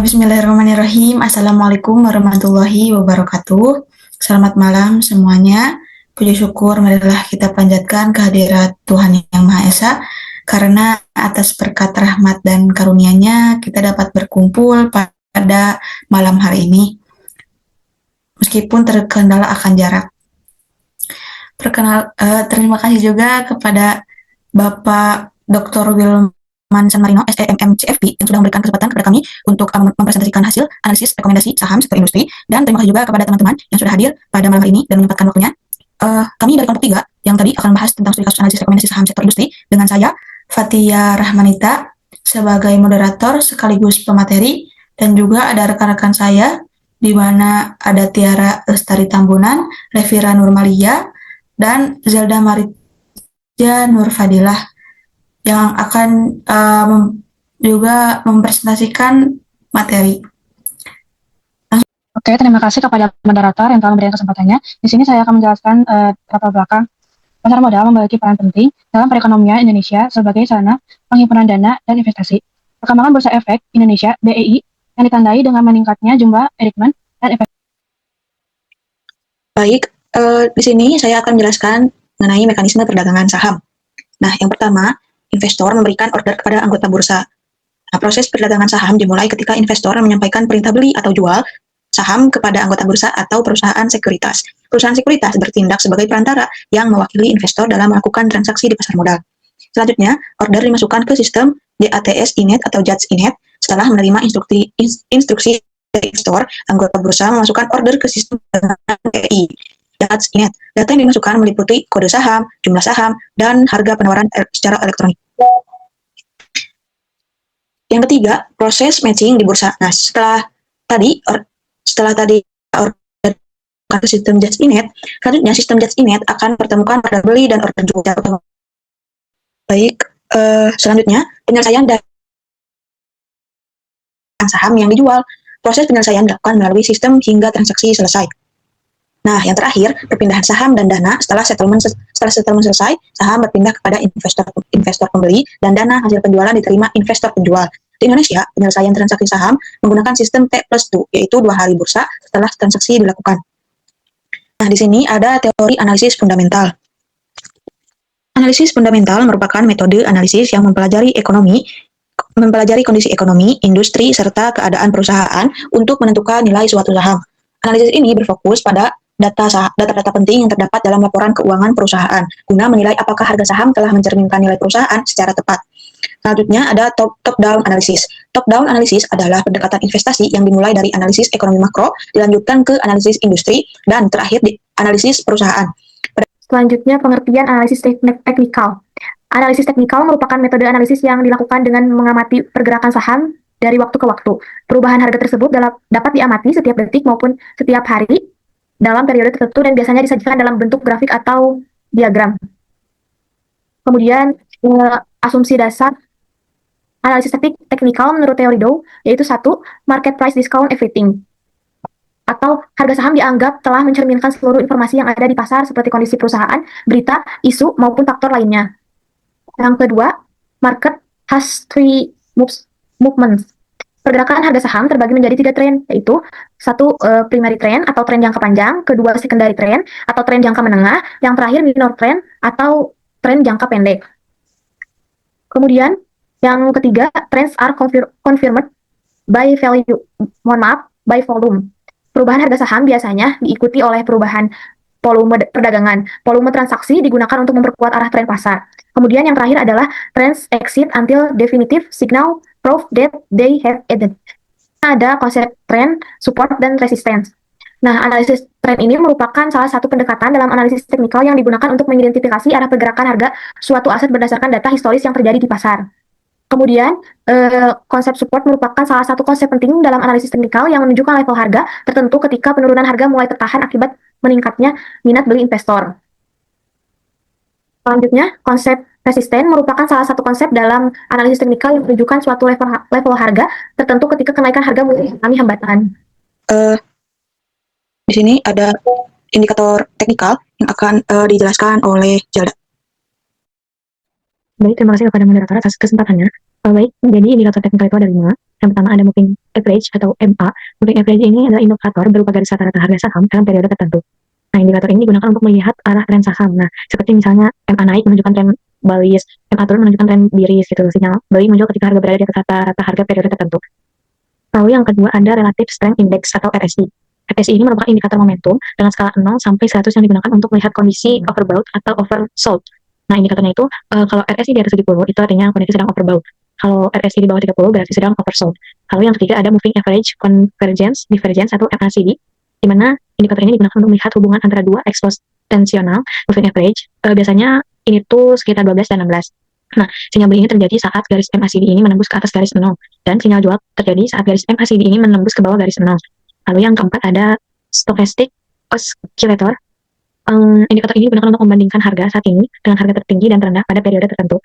Bismillahirrahmanirrahim. Assalamualaikum warahmatullahi wabarakatuh. Selamat malam semuanya. Puji syukur marilah kita panjatkan kehadirat Tuhan Yang Maha Esa, karena atas berkat rahmat dan karunia-Nya kita dapat berkumpul pada malam hari ini, meskipun terkendala akan jarak. Terima kasih juga kepada Bapak Dr. Wilman San Marino, SEMM CFP, yang sudah memberikan kesempatan kepada kami untuk mempresentasikan hasil analisis rekomendasi saham sektor industri. Dan terima kasih juga kepada teman-teman yang sudah hadir pada malam hari ini dan menyempatkan waktunya. Kami dari kelompok 3 yang tadi akan membahas tentang studi kasus analisis rekomendasi saham sektor industri dengan saya, Fatia Rahmanita, sebagai moderator sekaligus pemateri, dan juga ada rekan-rekan saya, di mana ada Tiara Lestari Tambunan, Levira Nurmalia, dan Zelda Marija Nurfadilah, yang akan juga mempresentasikan materi. Oke, terima kasih kepada moderator yang telah memberikan kesempatannya. Di sini saya akan menjelaskan latar belakang pasar modal memiliki peran penting dalam perekonomian Indonesia sebagai sarana penghimpunan dana dan investasi. Perkembangan Bursa Efek Indonesia (BEI) yang ditandai dengan meningkatnya jumlah rekrutmen dan investasi. Baik, di sini saya akan menjelaskan mengenai mekanisme perdagangan saham. Nah, yang pertama, investor memberikan order kepada anggota bursa. Nah, proses perdagangan saham dimulai ketika investor menyampaikan perintah beli atau jual saham kepada anggota bursa atau perusahaan sekuritas. Perusahaan sekuritas bertindak sebagai perantara yang mewakili investor dalam melakukan transaksi di pasar modal. Selanjutnya, order dimasukkan ke sistem JATS Inet atau JATS Inet. Setelah menerima instruksi dari investor, anggota bursa memasukkan order ke sistem BEI. JATS Inet. Data yang dimasukkan meliputi kode saham, jumlah saham, dan harga penawaran secara elektronik. Yang ketiga, proses matching di bursa. Nah, setelah tadi order ke sistem JATS Inet, selanjutnya sistem JATS Inet akan pertemukan order beli dan order jual. Baik, selanjutnya penyelesaian dan saham yang dijual. Proses penyelesaian dilakukan melalui sistem hingga transaksi selesai. Nah, yang terakhir, perpindahan saham dan dana. Setelah settlement selesai, saham berpindah kepada investor pembeli dan dana hasil penjualan diterima investor penjual. Di Indonesia, penyelesaian transaksi saham menggunakan sistem T+2, yaitu 2 hari bursa setelah transaksi dilakukan. Nah, di sini ada teori analisis fundamental. Analisis fundamental merupakan metode analisis yang mempelajari kondisi ekonomi, industri, serta keadaan perusahaan untuk menentukan nilai suatu saham. Analisis ini berfokus pada data-data penting yang terdapat dalam laporan keuangan perusahaan, guna menilai apakah harga saham telah mencerminkan nilai perusahaan secara tepat. Selanjutnya ada top-down analisis. Top-down analisis adalah pendekatan investasi yang dimulai dari analisis ekonomi makro, dilanjutkan ke analisis industri, dan terakhir di analisis perusahaan. Selanjutnya, pengertian analisis teknikal. Analisis teknikal merupakan metode analisis yang dilakukan dengan mengamati pergerakan saham dari waktu ke waktu. Perubahan harga tersebut dapat diamati setiap detik maupun setiap hari dalam periode tertentu dan biasanya disajikan dalam bentuk grafik atau diagram. Kemudian, asumsi dasar analisis teknikal menurut teori Dow yaitu 1. Market price discount everything, atau harga saham dianggap telah mencerminkan seluruh informasi yang ada di pasar seperti kondisi perusahaan, berita, isu, maupun faktor lainnya. Yang kedua, market has 3 movements. Pergerakan harga saham terbagi menjadi 3 tren, yaitu 1. Primary trend atau tren jangka panjang, 2. Secondary trend atau tren jangka menengah, yang terakhir minor trend atau tren jangka pendek. Kemudian yang ketiga, trends are confirmed by by volume. Perubahan harga saham biasanya diikuti oleh perubahan volume perdagangan. Volume transaksi digunakan untuk memperkuat arah tren pasar. Kemudian yang terakhir adalah trends exit until definitive signal proof that they have ended. Ada konsep trend, support, dan resistance. Nah, analisis tren ini merupakan salah satu pendekatan dalam analisis teknikal yang digunakan untuk mengidentifikasi arah pergerakan harga suatu aset berdasarkan data historis yang terjadi di pasar. Kemudian, konsep support merupakan salah satu konsep penting dalam analisis teknikal yang menunjukkan level harga tertentu ketika penurunan harga mulai tertahan akibat meningkatnya minat beli investor. Selanjutnya, konsep resisten merupakan salah satu konsep dalam analisis teknikal yang menunjukkan suatu level harga tertentu ketika kenaikan harga mulai mengalami hambatan. Di sini ada indikator teknikal yang akan dijelaskan oleh Zelda. Baik, terima kasih kepada moderator atas kesempatannya. Baik, jadi indikator teknikal itu ada 5. Yang pertama ada moving average atau MA. Moving average ini adalah indikator berupa garis rata-rata harga saham dalam periode tertentu. Nah, indikator ini digunakan untuk melihat arah tren saham. Nah, seperti misalnya MA naik menunjukkan tren bullish, MA turun menunjukkan tren bearish gitu. Sinyal beli muncul ketika harga berada di atas rata-rata harga periode tertentu. Lalu yang kedua ada Relative Strength Index atau RSI. RSI ini merupakan indikator momentum dengan skala 0 sampai 100 yang digunakan untuk melihat kondisi overbought atau oversold. Nah, indikatornya itu kalau RSI di atas 70 itu artinya kondisi sedang overbought. Kalau RSI di bawah 30 berarti sedang oversold. Lalu yang ketiga ada Moving Average Convergence Divergence atau MACD, di mana indikator ini digunakan untuk melihat hubungan antara dua eksponensial moving average. Biasanya ini tuh sekitar 12 dan 16. Nah, sinyal beli ini terjadi saat garis MACD ini menembus ke atas garis 0, dan sinyal jual terjadi saat garis MACD ini menembus ke bawah garis 0. Lalu yang keempat ada Stochastic Oscillator. Indikator ini digunakan untuk membandingkan harga saat ini dengan harga tertinggi dan terendah pada periode tertentu.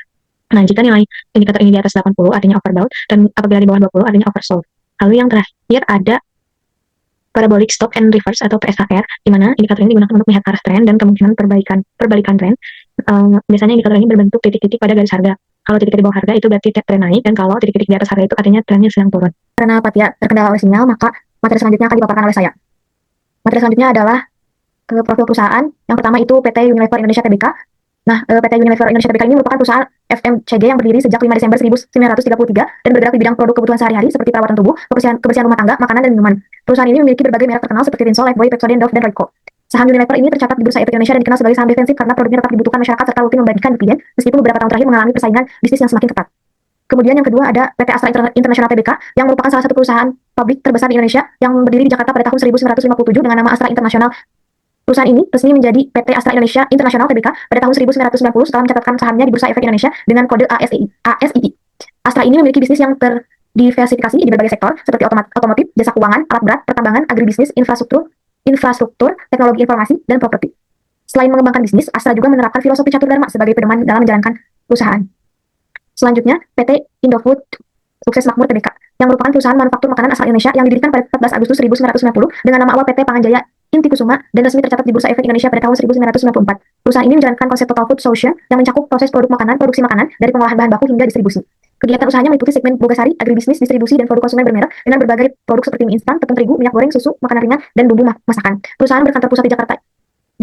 Nah, jika nilai indikator ini di atas 80 artinya overbought, dan apabila di bawah 20 artinya oversold. Lalu yang terakhir ada Parabolic Stop and Reverse atau PSHR, di mana indikator ini digunakan untuk melihat arah tren dan kemungkinan perbalikan tren. Biasanya indikator ini berbentuk titik-titik pada garis harga. Kalau titik di bawah harga itu berarti tren naik, dan kalau titik-titik di atas harga itu artinya trennya sedang turun. Karena Patia terkendala oleh sinyal, maka materi selanjutnya akan dipaparkan oleh saya. Materi selanjutnya adalah profil perusahaan. Yang pertama itu PT Unilever Indonesia Tbk. Nah, PT Unilever Indonesia Tbk ini merupakan perusahaan FMCG yang berdiri sejak 5 Desember 1933 dan bergerak di bidang produk kebutuhan sehari-hari seperti perawatan tubuh, kebersihan rumah tangga, makanan, dan minuman. Perusahaan ini memiliki berbagai merek terkenal seperti Rinsol, Lifebuoy, Pepsodent, Dove, dan Royco. Saham Unilever ini tercatat di Bursa Efek Indonesia dan dikenal sebagai saham defensif karena produknya tetap dibutuhkan masyarakat serta rutin membagikan dividen meskipun beberapa tahun terakhir mengalami persaingan bisnis yang semakin ketat. Kemudian yang kedua ada PT Astra International Tbk yang merupakan salah satu perusahaan pabrik terbesar di Indonesia yang berdiri di Jakarta pada tahun 1957 dengan nama Astra International. Perusahaan ini resmi menjadi PT Astra Indonesia International Tbk pada tahun 1990 setelah mencatatkan sahamnya di Bursa Efek Indonesia dengan kode ASII. Astra ini memiliki bisnis yang terdiversifikasi di berbagai sektor seperti otomotif, jasa keuangan, alat berat, pertambangan, agribisnis, infrastruktur, teknologi informasi, dan properti. Selain mengembangkan bisnis, Astra juga menerapkan filosofi catur dharma sebagai pedoman dalam menjalankan perusahaan. Selanjutnya, PT Indofood Sukses Makmur Tbk yang merupakan perusahaan manufaktur makanan asal Indonesia yang didirikan pada 14 Agustus 1990 dengan nama awal PT Panganjaya Inti Kusuma dan resmi tercatat di Bursa Efek Indonesia pada tahun 1994. Perusahaan ini menjalankan konsep Total Food Solution yang mencakup proses produksi makanan dari pengolahan bahan baku hingga distribusi. Kegiatan usahanya meliputi segmen bogasari, agribisnis, distribusi, dan produk konsumen bermerek dengan berbagai produk seperti mie instan, tepung terigu, minyak goreng, susu, makanan ringan, dan bumbu masakan. Perusahaan berkantor pusat di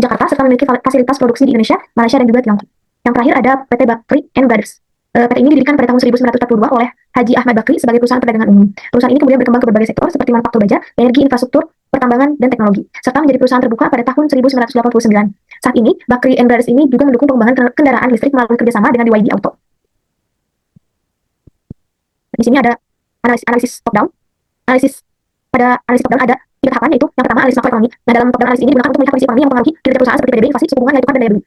Jakarta serta memiliki fasilitas produksi di Indonesia, Malaysia, dan juga Tiongkok. Yang terakhir ada PT Bakri and Brothers. PT ini didirikan pada tahun 1942 oleh Haji Ahmad Bakri sebagai perusahaan perdagangan umum. Perusahaan ini kemudian berkembang ke berbagai sektor seperti manufaktur baja, energi, infrastruktur, pertambangan, dan teknologi, serta menjadi perusahaan terbuka pada tahun 1989. Saat ini, Bakri and Brothers ini juga mendukung pengembangan kendaraan listrik melalui kerjasama dengan BYD Auto. Di sini ada analisis top down. Pada analisis top down ada 3 tahapan, yaitu yang pertama analisis makroekonomi. Nah, dalam top down analisis ini digunakan untuk melihat kondisi ekonomi yang mempengaruhi kinerja perusahaan seperti PDB, inflasi, suku bunga, nilai tukar, dan daya beli.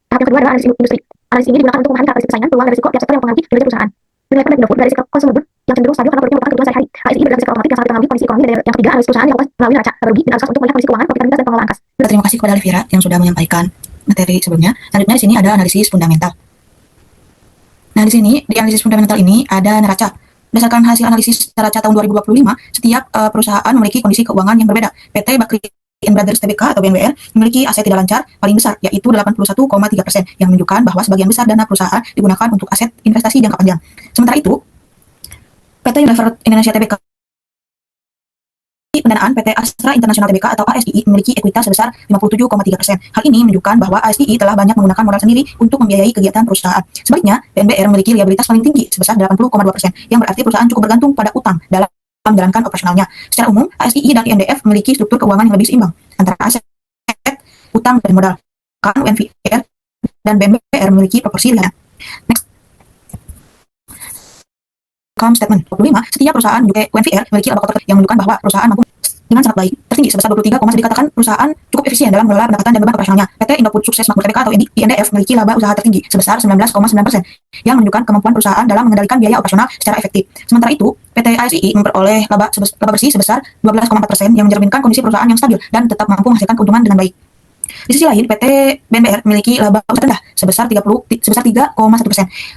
Tahap yang kedua adalah analisis industri. Analisis ini digunakan untuk memahami karakteristik persaingan, peluang, dan risiko tiap sektor yang mempengaruhi kinerja perusahaan. Unilever dan Indofood dari sikap consumer good yang cenderung stabil karena produknya merupakan kebutuhan sehari-hari. ASI bergerak secara otomatis yang sangat dipengaruhi kondisi ekonomi. Dan yang ketiga, analisis perusahaan dilakukan melalui neraca rugi dan angka untuk melihat kondisi keuangan, profitabilitas, dan pengelolaan kas. Terima kasih kepada Alvira yang sudah menyampaikan materi sebelumnya. Selanjutnya di sini ada analisis fundamental. Nah, di sini di analisis fundamental ini ada neraca. Berdasarkan hasil analisis neraca tahun 2025, setiap perusahaan memiliki kondisi keuangan yang berbeda. PT Bakri and Brothers Tbk atau BNBR memiliki aset tidak lancar paling besar, yaitu 81,3%, yang menunjukkan bahwa sebagian besar dana perusahaan digunakan untuk aset investasi jangka panjang. Sementara itu, PT Unilever Indonesia Tbk pendanaan PT Astra International Tbk atau ASII memiliki ekuitas sebesar 57,3%. Hal ini menunjukkan bahwa ASII telah banyak menggunakan modal sendiri untuk membiayai kegiatan perusahaan. Sebaliknya, BNBR memiliki liabilitas paling tinggi sebesar 80,2%, yang berarti perusahaan cukup bergantung pada utang dalam menjalankan operasionalnya. Secara umum, ASII dan INDF memiliki struktur keuangan yang lebih seimbang antara aset, utang, dan modal. Karena UNVR dan BNBR memiliki proporsi linear. Next. Income Statement 25, setiap perusahaan juga UNVR memiliki laba kotor yang menunjukkan bahwa perusahaan mampu dengan sangat baik, tertinggi sebesar 23, dikatakan perusahaan cukup efisien dalam mengelola pendapatan dan beban operasionalnya. PT Indofood Sukses Makmur Tbk atau INDF memiliki laba usaha tertinggi sebesar 19,9%, yang menunjukkan kemampuan perusahaan dalam mengendalikan biaya operasional secara efektif. Sementara itu, PT ASII memperoleh laba bersih sebesar 12,4%, yang mencerminkan kondisi perusahaan yang stabil dan tetap mampu menghasilkan keuntungan dengan baik. Di sisi lain, PT BNBR memiliki laba usaha rendah sebesar 3,1%.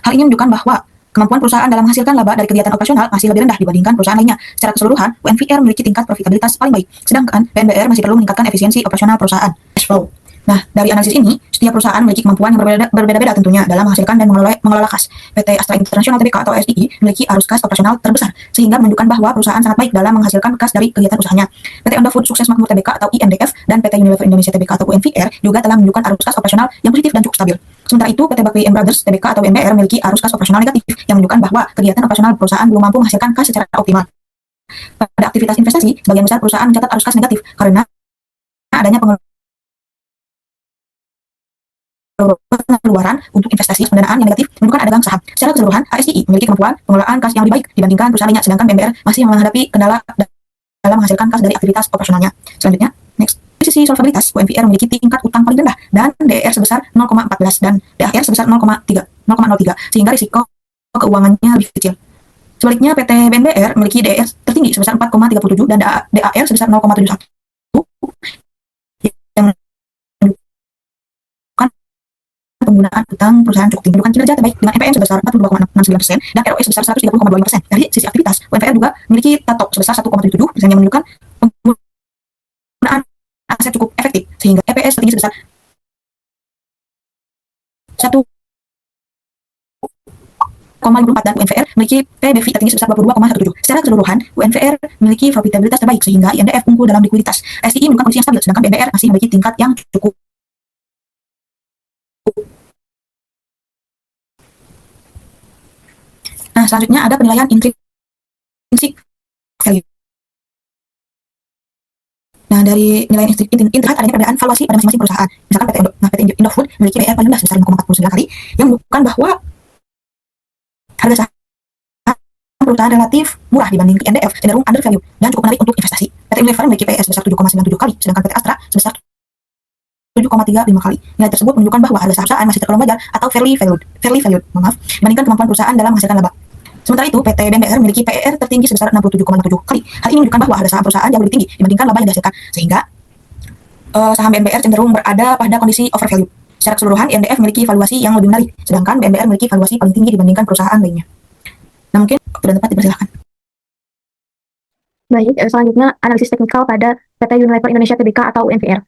Hal ini menunjukkan bahwa kemampuan perusahaan dalam menghasilkan laba dari kegiatan operasional masih lebih rendah dibandingkan perusahaan lainnya. Secara keseluruhan, UNVR memiliki tingkat profitabilitas paling baik, sedangkan BNBR masih perlu meningkatkan efisiensi operasional perusahaan. Cash flow. Nah, dari analisis ini, setiap perusahaan memiliki kemampuan yang berbeda-beda tentunya dalam menghasilkan dan mengelola kas. PT Astra International Tbk atau ASI memiliki arus kas operasional terbesar, sehingga menunjukkan bahwa perusahaan sangat baik dalam menghasilkan kas dari kegiatan usahanya. PT Onda Food Sukses Makmur Tbk atau INDF dan PT Unilever Indonesia Tbk atau UNVR juga telah menunjukkan arus kas operasional yang positif dan cukup stabil. Sementara itu, PT Bakri Brothers Tbk atau MBR memiliki arus kas operasional negatif yang menunjukkan bahwa kegiatan operasional perusahaan belum mampu menghasilkan kas secara optimal. Pada aktivitas investasi, sebagian besar perusahaan mencatat arus kas negatif karena adanya pengeluaran untuk investasi pendanaan yang negatif menunjukkan ada gang saham. Secara keseluruhan, ASI memiliki kemampuan pengelolaan kas yang lebih baik dibandingkan perusahaan lainnya, sedangkan BMBR masih menghadapi kendala dalam menghasilkan kas dari aktivitas operasionalnya. Selanjutnya, next. Dari sisi solvabilitas, UNVR memiliki tingkat utang paling rendah dan DER sebesar 0,14 dan DAR sebesar 0,03, sehingga risiko keuangannya lebih kecil. Sebaliknya, PT BNBR memiliki DER tertinggi sebesar 4,37 dan DAR sebesar 0,71 yang penggunaan utang perusahaan cukup tinggi, menunjukkan kinerja terbaik dengan NPM sebesar 42,69% dan ROE sebesar 130,25%. Dari sisi aktivitas, UNVR juga memiliki TATOK sebesar 1,77% yang menunjukkan penggunaan aset cukup efektif, sehingga EPS tertinggi sebesar 1,54 dan UNVR memiliki PBV tertinggi sebesar 22,17. Secara keseluruhan, UNVR memiliki profitabilitas terbaik sehingga INDF unggul dalam likuiditas. STI menunjukkan kondisi yang stabil, sedangkan BBR masih memiliki tingkat yang cukup. Nah, selanjutnya ada penilaian intrinsic value. Nah, dari nilai terlihat adanya perbedaan valuasi pada masing-masing perusahaan. Misalkan PT Indofood memiliki BR paling rendah sebesar 5,49 kali, yang menunjukkan bahwa harga saham perusahaan relatif murah dibanding INDF, cenderung under value dan cukup menarik untuk investasi. PT Unilever memiliki PS sebesar 7,97 kali, sedangkan PT Astra sebesar 7,35 kali. Nilai tersebut menunjukkan bahwa harga perusahaan masih tergolong wajar atau fairly valued, dibandingkan kemampuan perusahaan dalam menghasilkan laba. Sementara itu, PT BNBR memiliki PER tertinggi sebesar 67,57 kali. Hal ini menunjukkan bahwa harga saham perusahaan jauh lebih tinggi dibandingkan laba yang dihasilkan, sehingga saham BNBR cenderung berada pada kondisi overvalue. Secara keseluruhan, INDF memiliki valuasi yang lebih menarik, sedangkan BNBR memiliki valuasi paling tinggi dibandingkan perusahaan lainnya. Nah, mungkin waktu dan tempat dipersilakan. Baik, selanjutnya analisis teknikal pada PT Unilever Indonesia Tbk atau UNVR.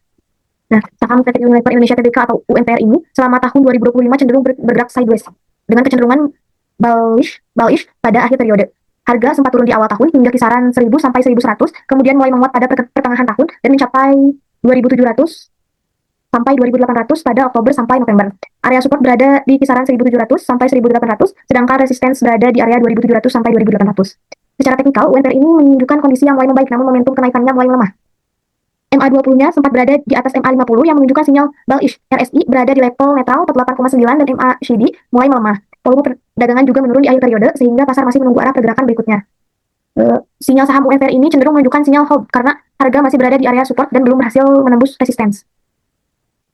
Nah, saham PT Unilever Indonesia Tbk atau UNVR ini selama tahun 2025 cenderung bergerak sideways dengan kecenderungan bullish pada akhir periode. Harga sempat turun di awal tahun hingga kisaran 1000 sampai 1100, kemudian mulai menguat pada pertengahan tahun dan mencapai 2700 sampai 2800 pada Oktober sampai November. Area support berada di kisaran 1700 sampai 1800, sedangkan resistance berada di area 2700 sampai 2800. Secara teknikal, UNVR ini menunjukkan kondisi yang mulai membaik, namun momentum kenaikannya mulai melemah. MA20-nya sempat berada di atas MA50 yang menunjukkan sinyal bullish. RSI berada di level netral 48,9 dan MACD mulai melemah. Volume perdagangan juga menurun di akhir periode, sehingga pasar masih menunggu arah pergerakan berikutnya. Sinyal saham UNVR ini cenderung menunjukkan sinyal hold karena harga masih berada di area support dan belum berhasil menembus resistance.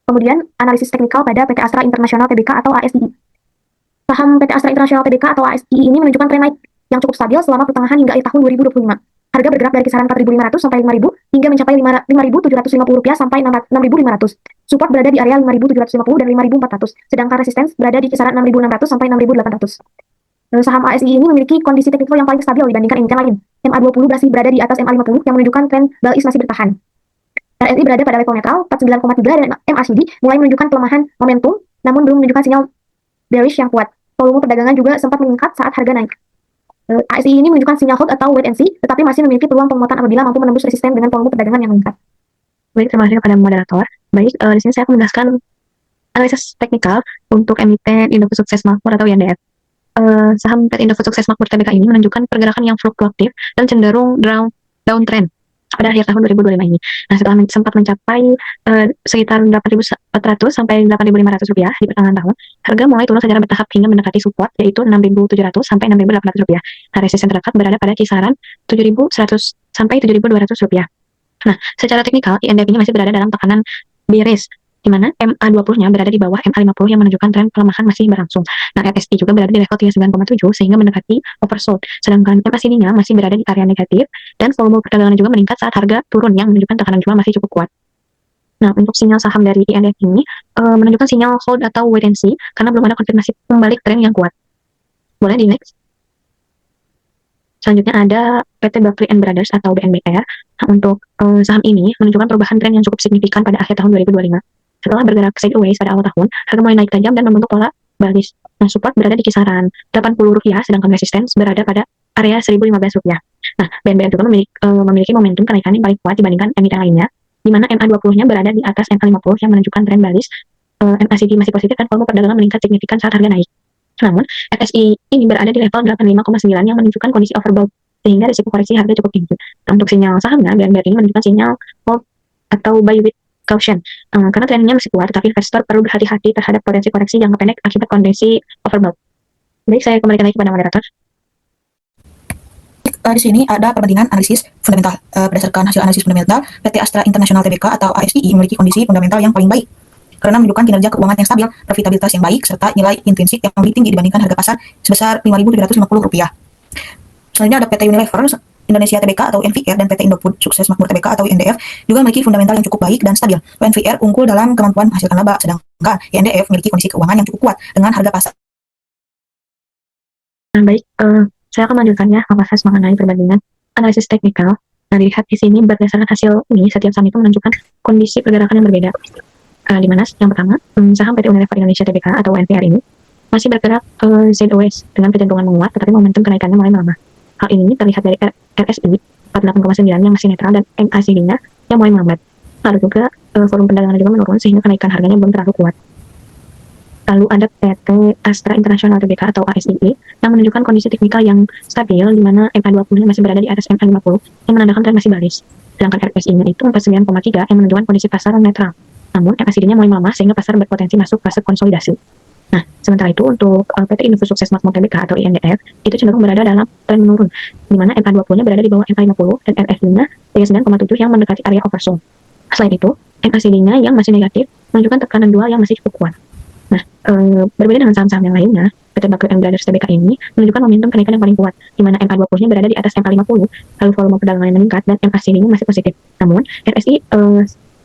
Kemudian, analisis teknikal pada PT Astra International Tbk atau ASI. Saham PT Astra International Tbk atau ASI ini menunjukkan tren naik yang cukup stabil selama pertengahan hingga akhir tahun 2025. Harga bergerak dari kisaran 4.500 sampai 5.000 hingga mencapai 5.750 rupiah sampai 6.500. Support berada di area 5.750 dan 5.400, sedangkan resistance berada di kisaran 6.600 sampai 6.800. Saham ASI ini memiliki kondisi teknikal yang paling stabil dibandingkan emiten lain. MA20 masih berada di atas MA50 yang menunjukkan tren bullish masih bertahan. RSI berada pada level netral 49,3 dan MACD mulai menunjukkan pelemahan momentum, namun belum menunjukkan sinyal bearish yang kuat. Volume perdagangan juga sempat meningkat saat harga naik. ASI ini menunjukkan sinyal hold atau wait and see, tetapi masih memiliki peluang penguatan apabila mampu menembus resisten dengan volume perdagangan yang meningkat. Baik, terima kasih kepada moderator. Baik, di sini saya akan menjelaskan analisis teknikal untuk emiten Indofood Sukses Makmur atau INDF. Saham PT Indofood Sukses Makmur Tbk ini menunjukkan pergerakan yang fluktuatif dan cenderung downtrend pada akhir tahun 2025 ini. Nah, setelah sempat mencapai sekitar 8.400 sampai 8.500 rupiah di pertengahan tahun, harga mulai turun secara bertahap hingga mendekati support yaitu 6.700 sampai 6.800 rupiah. Nah, resisten terdekat berada pada kisaran 7.100 sampai 7.200 rupiah. Nah, secara teknikal INDF ini masih berada dalam tekanan bearish, di mana MA20-nya berada di bawah MA50 yang menunjukkan tren pelemahan masih berlangsung. Nah, RSI juga berada di level 39,7 sehingga mendekati oversold, sedangkan MACD-nya masih berada di area negatif dan volume perdagangan juga meningkat saat harga turun yang menunjukkan tekanan jual masih cukup kuat. Nah, untuk sinyal saham dari INDF ini menunjukkan sinyal hold atau wait and see karena belum ada konfirmasi pembalik tren yang kuat. Boleh di next? Selanjutnya ada PT Bakri Brothers atau BNBR. Nah, untuk saham ini menunjukkan perubahan tren yang cukup signifikan pada akhir tahun 2025. Setelah bergerak sideways pada awal tahun, harga mulai naik tajam dan membentuk pola bullish. Nah, support berada di kisaran Rp80, sedangkan resistance berada pada area Rp1.015. Nah, BNBR juga memiliki momentum kenaikan yang paling kuat dibandingkan emiten lainnya, di mana MA20-nya berada di atas MA50 yang menunjukkan tren bullish. MACD masih positif dan volume perdagangan meningkat signifikan saat harga naik. Namun, RSI ini berada di level 85,9 yang menunjukkan kondisi overbought, sehingga risiko koreksi harga cukup tinggi. Nah, untuk sinyal sahamnya, BNBR ini menunjukkan sinyal hold atau buy with caution. Karena trennya masih kuat, tetapi investor perlu berhati-hati terhadap potensi koreksi jangka pendek akibat kondisi overbought. Baik, saya kembalikan lagi kepada moderator. Di sini ada perbandingan analisis fundamental. Berdasarkan hasil analisis fundamental, PT Astra International Tbk atau ASII memiliki kondisi fundamental yang paling baik karena menunjukkan kinerja keuangan yang stabil, profitabilitas yang baik, serta nilai intrinsik yang lebih tinggi dibandingkan harga pasar sebesar Rp5.750. Selanjutnya ada PT Unilever Indonesia Tbk atau NVR dan PT Indofood Sukses Makmur Tbk atau INDF juga memiliki fundamental yang cukup baik dan stabil. NVR unggul dalam kemampuan menghasilkan laba, sedangkan INDF memiliki kondisi keuangan yang cukup kuat dengan harga pasar. Baik, saya akan melanjutkan ya membahas mengenai perbandingan analisis teknikal. Nah, dilihat di sini berdasarkan hasil ini, setiap saham itu menunjukkan kondisi pergerakan yang berbeda. Di mana yang pertama, saham PT Unilever Indonesia Tbk atau NVR ini masih bergerak sideways dengan kecenderungan menguat, tetapi momentum kenaikannya mulai melemah. Hal ini terlihat dari RSI 48,9 yang masih netral dan MACD-nya yang mulai melambat. Lalu juga volume perdagangan juga menurun sehingga kenaikan harganya belum terlalu kuat. Lalu ada PT Astra International Tbk atau ASII yang menunjukkan kondisi teknikal yang stabil, di mana MA20-nya masih berada di atas MA50 yang menandakan tren masih bullish. Sedangkan RSI-nya itu 49,3 yang menunjukkan kondisi pasar yang netral. Namun MACD-nya mulai melemah sehingga pasar berpotensi masuk fase konsolidasi. Nah, sementara itu untuk PT Indofood Sukses Makmur Tbk atau INDF itu cenderung berada dalam tren menurun, di mana MA20-nya berada di bawah MA50 dan RSI-nya 39,7 yang mendekati area oversold. Selain itu, MACD-nya yang masih negatif menunjukkan tekanan jual yang masih cukup kuat. Nah, berbeda dengan saham-saham yang lainnya, PT Baku Brothers Tbk ini menunjukkan momentum kenaikan yang paling kuat, di mana MA20-nya berada di atas MA50, lalu volume perdagangan yang meningkat dan MACD-nya masih positif. Namun, RSI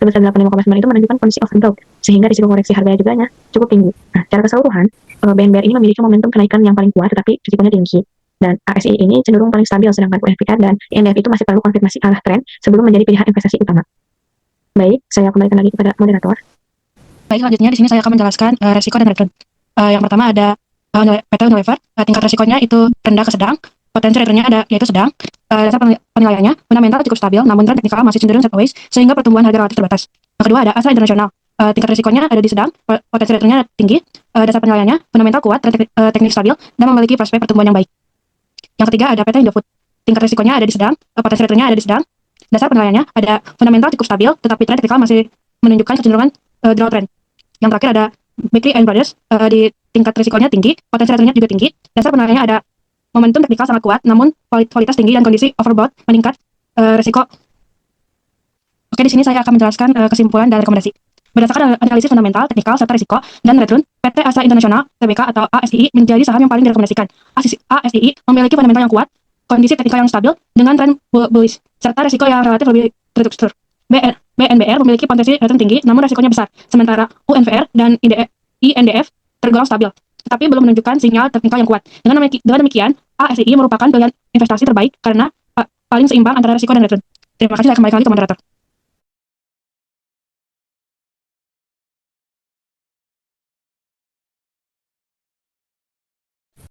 sebesar 85,9 itu menunjukkan kondisi overbought, sehingga risiko koreksi harganya juga cukup tinggi. Nah, secara keseluruhan, BNBR ini memiliki momentum kenaikan yang paling kuat, tetapi risikonya tinggi. Dan ASI ini cenderung paling stabil, sedangkan UNVR dan INDF itu masih perlu konfirmasi arah tren sebelum menjadi pilihan investasi utama. Baik, saya kembalikan lagi kepada moderator. Baik, selanjutnya di sini saya akan menjelaskan resiko dan return. Yang pertama ada PT Unilever, tingkat resikonya itu rendah ke sedang, potensi returnnya ada yaitu sedang. Dasar penilaiannya fundamental cukup stabil, namun tren teknikal masih cenderung sideways sehingga pertumbuhan harga relatif terbatas. Yang kedua ada Astra International, tingkat resikonya ada di sedang, potensi returnnya tinggi. Dasar penilaiannya fundamental kuat, tren teknik stabil dan memiliki prospek pertumbuhan yang baik. Yang ketiga ada PT Indofood, tingkat resikonya ada di sedang, potensi returnnya ada di sedang. Dasar penilaiannya ada fundamental cukup stabil, tetapi tren teknikal masih menunjukkan kecenderungan downward trend. Yang terakhir ada Bakery and Brothers, di tingkat risikonya tinggi, potensi returnnya juga tinggi. Dasar penilaiannya ada momentum teknikal sangat kuat, namun kualitas tinggi dan kondisi overbought meningkat risiko. Oke, di sini saya akan menjelaskan kesimpulan dan rekomendasi. Berdasarkan analisis fundamental, teknikal, serta risiko dan return, PT Astra International Tbk atau ASII menjadi saham yang paling direkomendasikan. ASII memiliki fundamental yang kuat, kondisi teknikal yang stabil dengan tren bullish, serta risiko yang relatif lebih terstruktur. BNBR memiliki potensi return tinggi, namun risikonya besar. Sementara UNVR dan INDF tergolong stabil, tetapi belum menunjukkan sinyal teknikal yang kuat. Dengan demikian, ASII merupakan pilihan investasi terbaik karena paling seimbang antara risiko dan return. Terima kasih, saya kembalikan lagi ke moderator.